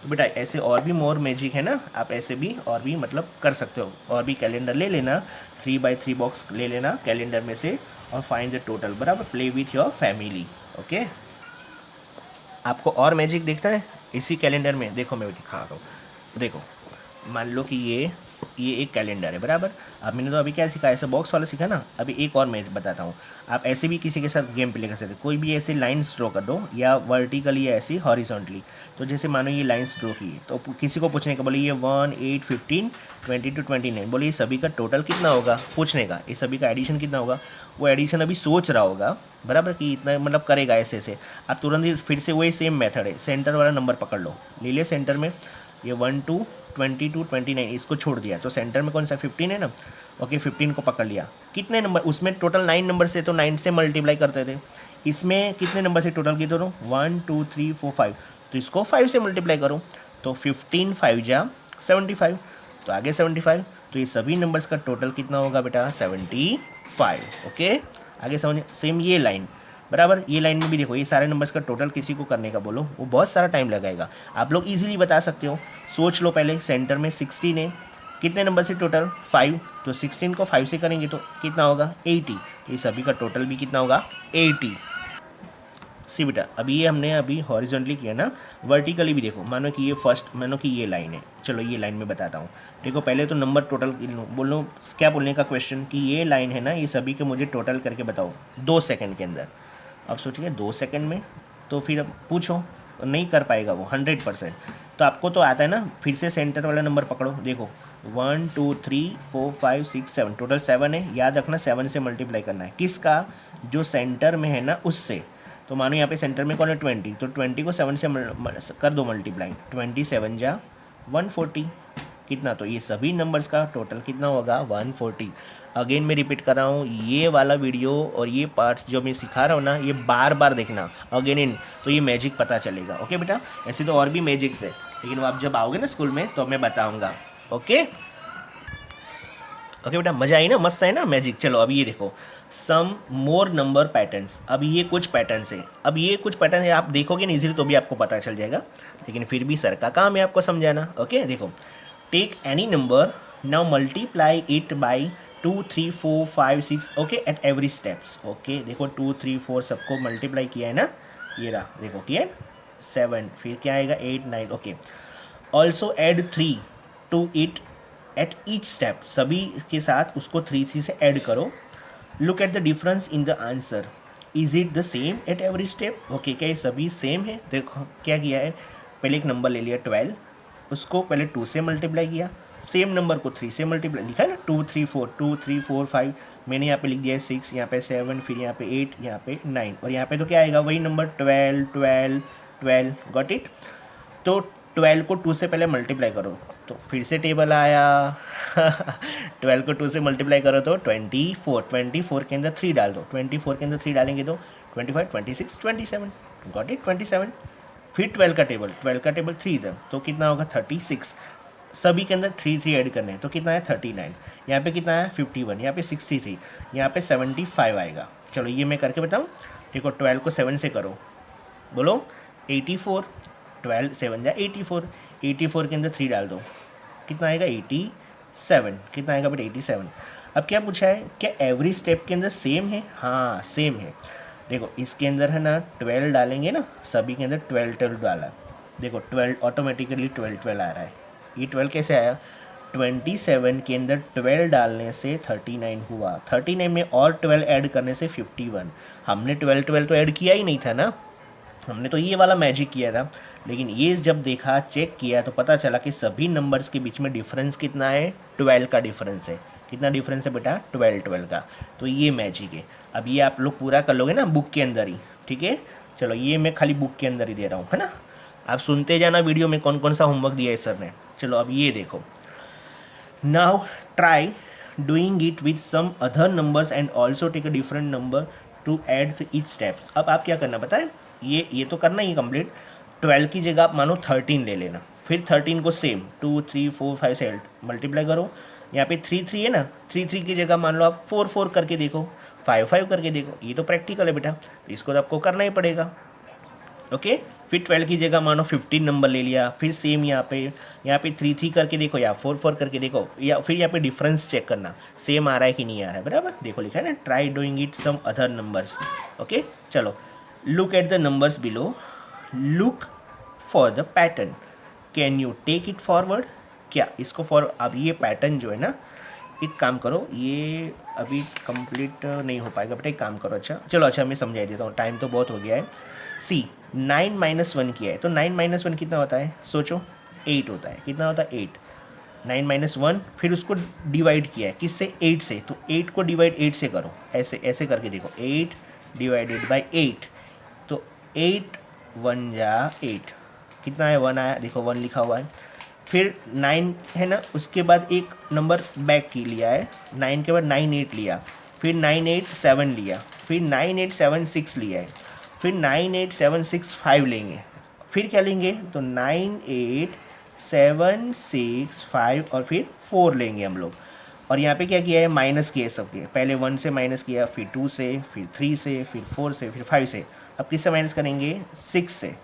तो बेटा ऐसे और भी मोर मैजिक है ना, आप ऐसे भी और भी मतलब कर सकते हो, और भी कैलेंडर ले लेना, 3x3 बॉक्स ले लेना कैलेंडर में से, और फाइंड द टोटल, बराबर, play with your family. Okay, आपको और मैजिक देखना है इसी कैलेंडर में, देखो मैं दिखा रहा हूँ। देखो मान लो कि ये ये एक कैलेंडर है, बराबर। अब मैंने तो अभी क्या सीखा, ऐसे बॉक्स वाला सीखा ना। अभी एक और मैं बताता हूँ, आप ऐसे भी किसी के साथ गेम प्ले कर सकते हो। कोई भी ऐसे लाइन्स ड्रॉ कर दो, या वर्टिकली या ऐसी हॉरिजॉन्टली। तो जैसे मानो ये लाइन्स ड्रॉ की, तो किसी को पूछने का, बोले ये 1, 8, 15, 20 to 29, बोले ये सभी का टोटल कितना होगा, पूछने का, ये सभी का एडिशन कितना होगा। वो एडिशन अभी सोच रहा होगा, बराबर, कि इतना मतलब करेगा ऐसे ऐसे। आप तुरंत ही फिर से वही सेम मेथड है, सेंटर वाला नंबर पकड़ लो, ले लिया सेंटर में, ये 1 to 20 to 29, इसको छोड़ दिया, तो सेंटर में कौन सा 15 है ना। ओके, 15 को पकड़ लिया। कितने नंबर उसमें, टोटल 9 नंबर से, तो 9 से मल्टीप्लाई करते थे। इसमें कितने नंबर से टोटल की दोनों, 1 2 3 4 5, तो इसको 5 से मल्टीप्लाई करो, तो 15 5 जा 75, तो आगे 75, तो ये सभी नंबर्स का टोटल कितना होगा बेटा, 75। ओके, आगे समझ। सेम ये लाइन, बराबर, ये लाइन में भी देखो, ये सारे नंबर्स का टोटल किसी को करने का बोलो, वो बहुत सारा टाइम लगाएगा। आप लोग इजीली बता सकते हो, सोच लो पहले। सेंटर में 16 है, कितने नंबर से टोटल 5, तो 16 को 5 से करेंगे तो कितना होगा 80, ये सभी का टोटल भी कितना होगा 80। सी बेटा, अभी ये हमने अभी हॉरिजॉन्टली किया ना, वर्टिकली भी देखो, मानो कि ये फर्स्ट, मानो कि ये लाइन है। चलो ये लाइन में बताता हूँ। देखो पहले तो नंबर टोटल बोलो, क्या बोलने का क्वेश्चन, कि ये लाइन है ना, ये सभी के मुझे टोटल करके बताओ 2 सेकंड के अंदर। अब सोचिए 2 सेकंड में, तो फिर अब पूछो, नहीं कर पाएगा वो 100%। तो आपको तो आता है ना, फिर से सेंटर वाला नंबर पकड़ो, देखो 1 2 3 4 5 6 7, टोटल 7 है। याद रखना 7 से मल्टीप्लाई करना है, किसका, जो सेंटर में है ना उससे। तो मानो यहाँ पे सेंटर में कौन है 20, तो 20 को 7 से कर दो मल्टीप्लाई, 27 जा 140, कितना, तो ये सभी नंबर्स का टोटल कितना होगा 140। अगेन मैं रिपीट कर रहा हूँ, ये वाला वीडियो और ये पार्ट जो मैं सिखा रहा हूँ ना, ये बार बार देखना अगेन इन, तो ये मैजिक पता चलेगा। ओके बेटा, ऐसे तो और भी मैजिक्स है, लेकिन वो आप जब आओगे ना स्कूल में तो मैं बताऊँगा। ओके ओके बेटा, मजा आई ना, मस्त है ना मैजिक। चलो अब ये देखो, सम मोर नंबर पैटर्न्स। अब ये कुछ पैटर्न्स है, अब ये कुछ पैटर्न है, आप देखोगे ना इजीली तो भी आपको पता चल जाएगा, लेकिन फिर भी सर का काम है आपको समझाना। ओके देखो, take any number, now multiply it by 2 3 4 5 6, okay, at every steps. Okay देखो 2 3 4 सबको मल्टीप्लाई किया है ना, ये रहा, देखो किया है 7, फिर क्या आएगा 8 9, okay. Also add 3 to it at each step, सभी के साथ उसको 3 3 से ऐड करो। Look at the difference in the answer, is it the same at every step. Okay, क्या ये सभी सेम है। देखो क्या किया है, पहले एक नंबर ले लिया 12, उसको पहले 2 से मल्टीप्लाई किया, सेम नंबर को 3 से मल्टीप्लाई, लिखा है ना 2 3 4 2 3 4 5, मैंने यहाँ पे लिख दिया है 6, यहाँ पे 7, फिर यहाँ पे 8, यहाँ पे 9, और यहाँ पे तो क्या आएगा वही नंबर 12 12 12, गॉट इट। तो 12 को 2 से पहले मल्टीप्लाई करो, तो फिर से टेबल आया 12 को 2 से मल्टीप्लाई करो तो 24, 24 के अंदर 3 डाल दो, 24 के अंदर 3 डालेंगे तो 25 26 27, गॉट इट 27। फिर 12 का टेबल, 12 का टेबल 3 था, तो कितना होगा 36, सभी के अंदर 3 3 ऐड करने हैं, तो कितना है 39, यहाँ पे कितना है 51, यहाँ पे 63, यहाँ पे 75 आएगा। चलो ये मैं करके बताऊँ, देखो 12 को 7 से करो, बोलो 84, 12 7 जा 84, 84 के अंदर 3 डाल दो, कितना आएगा 87, कितना आएगा बेटा 87। अब क्या पूछा है, क्या एवरी स्टेप के अंदर सेम है, हाँ सेम है। देखो इसके अंदर है ना 12 डालेंगे ना, सभी के अंदर 12 12 डाला, देखो 12 ऑटोमेटिकली 12 12 आ रहा है। ये 12 कैसे आया, 27 के अंदर 12 डालने से 39 हुआ, 39 में और 12 ऐड करने से 51। हमने 12 12 तो ऐड किया ही नहीं था ना, हमने तो ये वाला मैजिक किया था। लेकिन ये जब देखा, चेक किया, तो पता चला कि सभी नंबर्स के बीच में डिफरेंस कितना है, 12 का डिफरेंस है। कितना डिफरेंस है बेटा, 12 12 का। तो ये मैजिक है। अब ये आप लोग पूरा कर लोगे ना बुक के अंदर ही, ठीक है। चलो ये मैं खाली बुक के अंदर ही दे रहा हूँ, है ना। आप सुनते जाना वीडियो में कौन कौन सा होमवर्क दिया है सर ने। चलो अब ये देखो, now try doing it with some other numbers and also take a different number to add to each step. अब आप क्या करना पता है, ये तो करना ही कंप्लीट। 12 की जगह आप मानो 13 ले लेना, फिर 13 को सेम 2 3 4 5 से मल्टीप्लाई करो। यहाँ पे 3 3 है ना, 3 3 की जगह मान लो आप 4 4 करके देखो, 5 5 करके देखो। ये तो प्रैक्टिकल है बेटा, इसको तो आपको करना ही पड़ेगा। ओके, फिर 12 की जगह मानो 15 नंबर ले लिया, फिर सेम यहाँ पे 3 3 करके देखो या 4 4 करके देखो, या फिर यहाँ पे डिफरेंस चेक करना सेम आ रहा है कि नहीं आ रहा है। बराबर, देखो लिखा है ना, try doing it some other numbers. Okay चलो, look at the numbers below, look for the pattern, can you take it forward. क्या इसको फॉर, अब ये पैटर्न जो है ना, एक काम करो, ये अभी कंप्लीट नहीं हो पाएगा बेटा, एक काम करो, अच्छा चलो, अच्छा मैं समझा देता हूँ, टाइम तो बहुत हो गया है। सी 9 - 1 किया है, तो 9 - 1 कितना होता है, सोचो, 8 होता है, कितना होता है 8। 9 - 1, फिर उसको डिवाइड किया है किससे, 8 से, तो 8 को डिवाइड 8 से करो, ऐसे ऐसे करके देखो, 8 डिवाइडेड बाई 8, तो 8 1 जा 8, कितना है 1 आया, देखो 1 लिखा हुआ है। फिर 9 है ना, उसके बाद एक नंबर बैक की लिया है, 9 के बाद 9 8 लिया, फिर 9 8 7 लिया, फिर 9 8 7 6 लिया है, फिर 9 8 7 6 5 लेंगे, फिर क्या लेंगे, तो 9 8 7 6 5 और फिर 4 लेंगे हम लोग। और यहाँ पे क्या किया है, माइनस किया है सबके, पहले 1 से माइनस किया, फिर 2 से, फिर 3 से, फिर 4 से, फिर 5 से, अब किससे माइनस करेंगे, 6 से।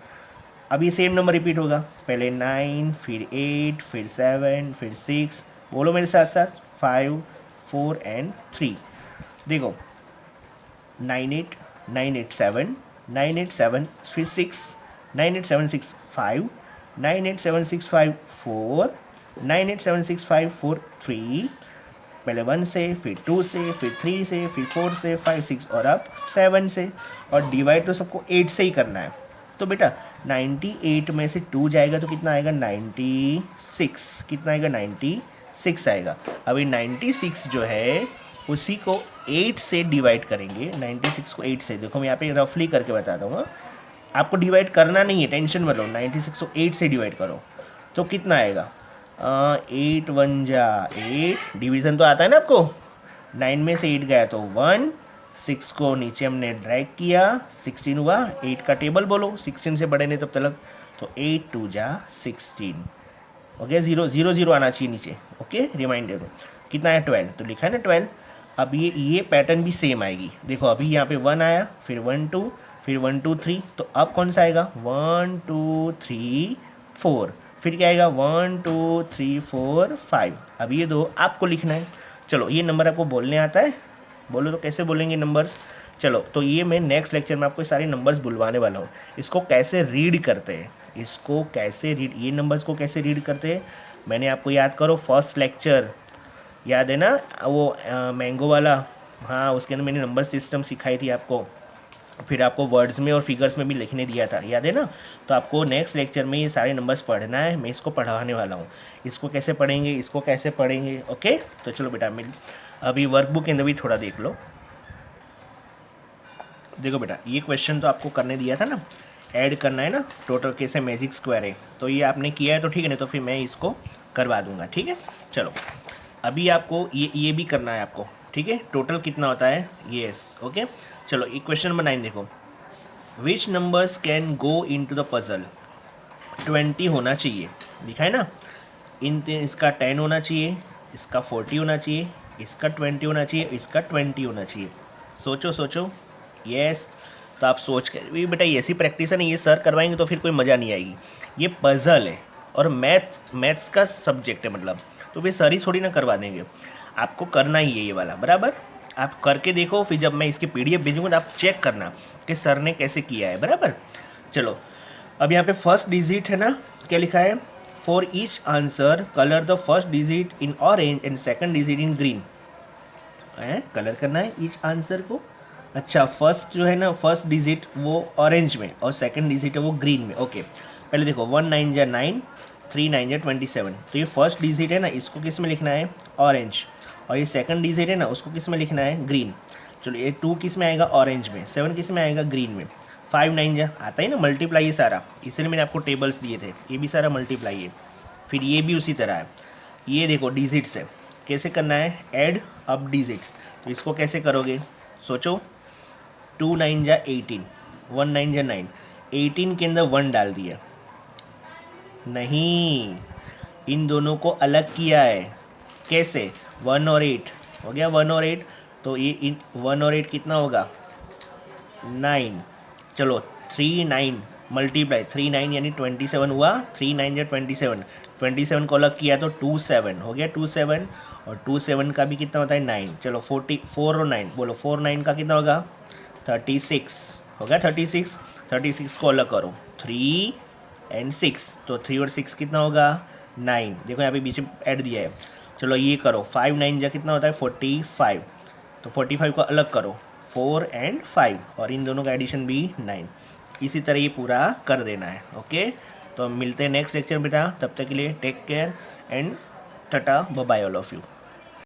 अब ये सेम नंबर रिपीट होगा, पहले 9, फिर 8, फिर 7, फिर 6, बोलो मेरे साथ साथ, 5 4 एंड 3। देखो 9 8 9 8 7 9 8 7, फिर 6, 9 8 7 6 5, 9 8 7 6 5 4, 9 8 7 6 5 4 3, पहले 1 से, फिर 2 से, फिर 3 से, फिर 4 से, 5 6 और अब 7 से। और डिवाइड तो सबको 8 से ही करना है, तो बेटा 98 में से 2 जाएगा तो कितना आएगा, 96, कितना आएगा, 96 आएगा। अभी 96 जो है उसी को 8 से डिवाइड करेंगे, 96 को 8 से, देखो मैं यहाँ पे रफली करके बताता हूँ, आपको डिवाइड करना नहीं है, टेंशन मत लो, 96 को 8 से डिवाइड करो तो कितना आएगा, 8 1 जा 8, डिवीज़न तो आता है ना आपको, 9 में से 8 गया तो 1, 6 को नीचे हमने ड्रैग किया, 16 हुआ, 8 का टेबल बोलो, 16 से बड़े नहीं तब तक, तो 8 2 जा 16, ओके, 0 0 0 आना चाहिए नीचे, ओके, रिमाइंडर दो, कितना है 12, तो लिखा है ना 12। अब ये पैटर्न भी सेम आएगी, देखो अभी यहाँ पे 1 आया, फिर 1 2, फिर 1 2 3, तो अब कौन सा आएगा, 1 2 3 4, फिर क्या आएगा, 1 2 3 4 5। अब ये दो आपको लिखना है। चलो ये नंबर आपको बोलने आता है, बोलो तो कैसे बोलेंगे नंबर्स। चलो तो ये मैं नेक्स्ट लेक्चर में आपको सारे नंबर्स बुलवाने वाला हूँ, इसको कैसे रीड करते हैं, इसको कैसे रीड, ये नंबर्स को कैसे रीड करते हैं, मैंने आपको याद करो फर्स्ट लेक्चर याद है ना, वो मैंगो वाला, हाँ उसके अंदर मैंने नंबर सिस्टम सिखाई थी आपको, फिर आपको वर्ड्स में और फिगर्स में भी लिखने दिया था, याद है ना। तो आपको नेक्स्ट लेक्चर में ये सारे नंबर्स पढ़ना है, मैं इसको पढ़ाने वाला हूँ, इसको कैसे पढ़ेंगे, इसको कैसे पढ़ेंगे, ओके। तो चलो बेटा मिल, अभी वर्कबुक के अंदर भी थोड़ा देख लो। देखो बेटा ये क्वेश्चन तो आपको करने दिया था ना, ऐड करना है ना, टोटल कैसे मैजिक स्क्वायर है, तो ये आपने किया है तो ठीक है, नहीं तो फिर मैं इसको करवा दूंगा, ठीक है। चलो अभी आपको ये भी करना है आपको, ठीक है, टोटल कितना होता है, यस ओके। चलो ये क्वेश्चन नंबर 9 देखो, which numbers can go into the puzzle, 20 होना चाहिए, दिखा है ना, इसका 10 होना चाहिए, इसका 40 होना चाहिए, इसका 20 होना चाहिए, इसका 20 होना चाहिए, सोचो सोचो, यस। तो आप सोच कर भी बेटा ऐसी प्रैक्टिस है ना, ये सर करवाएंगे तो फिर कोई मज़ा नहीं आएगी, ये पजल है और मैथ्स का सब्जेक्ट है मतलब, तो वे सर ही थोड़ी ना करवा देंगे, आपको करना ही है ये वाला, बराबर। आप करके देखो, फिर जब मैं इसकी PDF भेजूंगा तो आप चेक करना कि सर ने कैसे किया है, बराबर। चलो अब यहाँ पे फर्स्ट डिजिट है ना, क्या लिखा है, for each answer colour the first digit in orange and second digit in green, है कलर करना है ईच आंसर को। अच्छा फर्स्ट जो है ना, फर्स्ट डिजिट वो ऑरेंज में और सेकंड डिजिट है वो ग्रीन में, ओके। पहले देखो 1 9 जा 9, 3 9 जा 27, तो ये फर्स्ट डिजिट है ना, इसको किस में लिखना है, ऑरेंज, और ये सेकंड डिजिट है ना, उसको किस में लिखना है, ग्रीन। चलो ये 2 किस में आएगा, ऑरेंज में, 7 किस में आएगा, ग्रीन में, 5 9 जा आता है ना मल्टीप्लाई, ये सारा, इसलिए मैंने आपको टेबल्स दिए थे, ये भी सारा मल्टीप्लाई है। फिर ये भी उसी तरह है, ये देखो डिजिट्स है, कैसे करना है, ऐड अब डिजिट्स, तो इसको कैसे करोगे, सोचो, 2 9 जा 18, 1 9 जा 9, 18 के अंदर 1 डाल दिया, नहीं, इन दोनों को अलग किया है, कैसे, 1 और 8 हो गया, 1 और 8, तो ये 1 और 8 कितना होगा, 9। चलो 3 9 मल्टीप्लाई, 3 9 यानी 27 हुआ, 3 9 या 27, 27 को अलग किया तो 2 7 हो गया, 2 7, और 2 7 का भी कितना होता है 9। चलो 4 और 9 बोलो, 4 9 का कितना होगा, 36 हो गया, 36 को अलग करो, 3 एंड 6, तो 3 और 6 कितना होगा, 9, देखो यहाँ पे बीच में ऐड दिया है। चलो ये करो, 5 9 जा कितना होता है 45, तो 45 को अलग करो, 4 एंड 5, और इन दोनों का एडिशन भी 9। इसी तरह ये पूरा कर देना है। ओके, तो मिलते हैं नेक्स्ट लेक्चर बेटा, तब तक के लिए take care and tata bye bye all of you.